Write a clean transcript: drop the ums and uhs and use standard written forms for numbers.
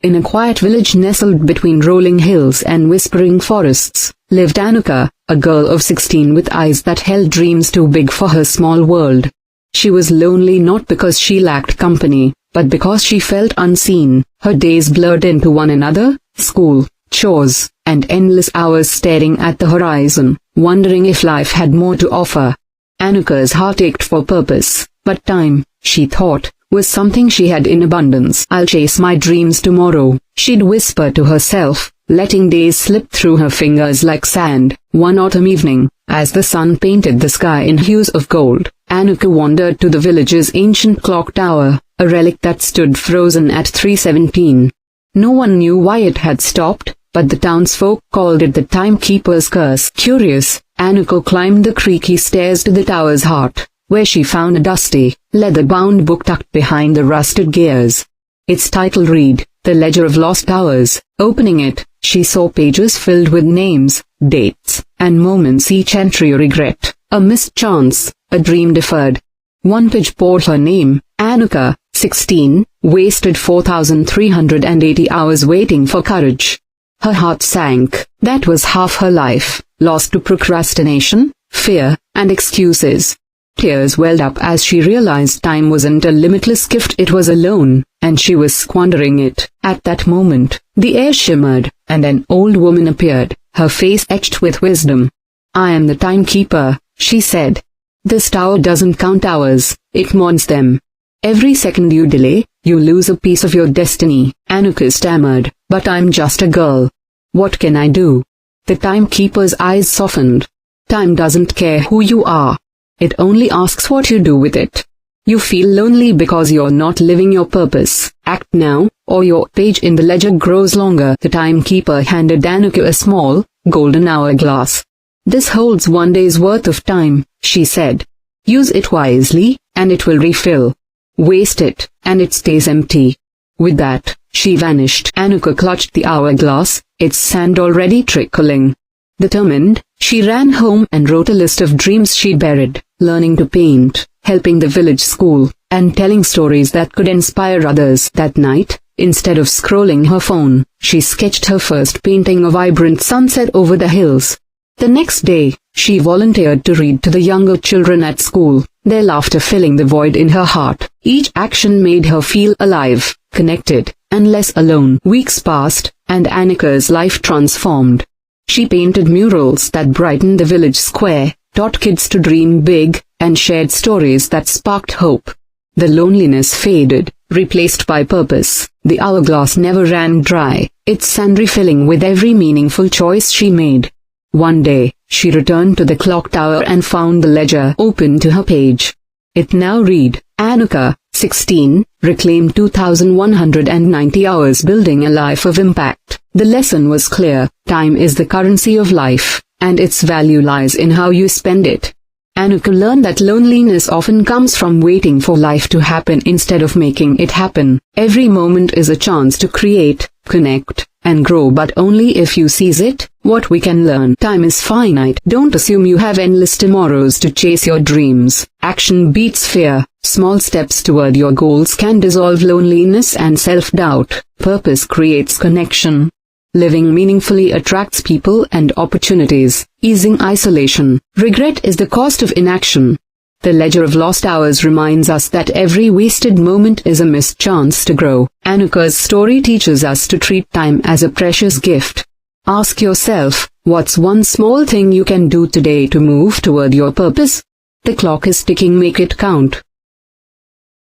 In a quiet village nestled between rolling hills and whispering forests, lived Anika, a girl of 16 with eyes that held dreams too big for her small world. She was lonely not because she lacked company, but because she felt unseen. Her days blurred into one another, school, chores, and endless hours staring at the horizon, wondering if life had more to offer. Anika's heart ached for purpose, but time, she thought, was something she had in abundance. "I'll chase my dreams tomorrow," she'd whisper to herself, letting days slip through her fingers like sand. One autumn evening, as the sun painted the sky in hues of gold, Anika wandered to the village's ancient clock tower, a relic that stood frozen at 3:17. No one knew why it had stopped, but the townsfolk called it the Timekeeper's curse. Curious, Anika climbed the creaky stairs to the tower's heart, where she found a dusty, leather-bound book tucked behind the rusted gears. Its title read, "The Ledger of Lost Hours." Opening it, she saw pages filled with names, dates, and moments, each entry a regret, a missed chance, a dream deferred. One page bore her name, Anika, 16, wasted 4,380 hours waiting for courage. Her heart sank. That was half her life, lost to procrastination, fear, and excuses. Tears welled up as she realized time wasn't a limitless gift, it was a loan, and she was squandering it. At that moment, the air shimmered, and an old woman appeared, her face etched with wisdom. "I am the Timekeeper," she said. "This tower doesn't count hours, it mourns them. Every second you delay, you lose a piece of your destiny." Anika stammered, "But I'm just a girl. What can I do?" The Timekeeper's eyes softened. "Time doesn't care who you are. It only asks what you do with it. You feel lonely because you're not living your purpose. Act now, or your page in the ledger grows longer." The Timekeeper handed Anika a small, golden hourglass. "This holds one day's worth of time," she said. "Use it wisely, and it will refill. Waste it, and it stays empty." With that, she vanished. Anika clutched the hourglass, its sand already trickling. Determined, she ran home and wrote a list of dreams she'd buried, learning to paint, helping the village school, and telling stories that could inspire others. That night, instead of scrolling her phone, she sketched her first painting, a vibrant sunset over the hills. The next day, she volunteered to read to the younger children at school, their laughter filling the void in her heart. Each action made her feel alive, connected, and less alone. Weeks passed, and Anika's life transformed. She painted murals that brightened the village square, taught kids to dream big, and shared stories that sparked hope. The loneliness faded, replaced by purpose. The hourglass never ran dry, its sand refilling with every meaningful choice she made. One day, she returned to the clock tower and found the ledger open to her page. It now read, "Anika, 16, reclaimed 2,190 hours building a life of impact." The lesson was clear: time is the currency of life, and its value lies in how you spend it. Anika learned that loneliness often comes from waiting for life to happen instead of making it happen. Every moment is a chance to create, connect, and grow, but only if you seize it. What we can learn: time is finite. Don't assume you have endless tomorrows to chase your dreams. Action beats fear. Small steps toward your goals can dissolve loneliness and self-doubt. Purpose creates connection. Living meaningfully attracts people and opportunities, easing isolation. Regret is the cost of inaction. The Ledger of Lost Hours reminds us that every wasted moment is a missed chance to grow. Anika's story teaches us to treat time as a precious gift. Ask yourself, what's one small thing you can do today to move toward your purpose? The clock is ticking, make it count.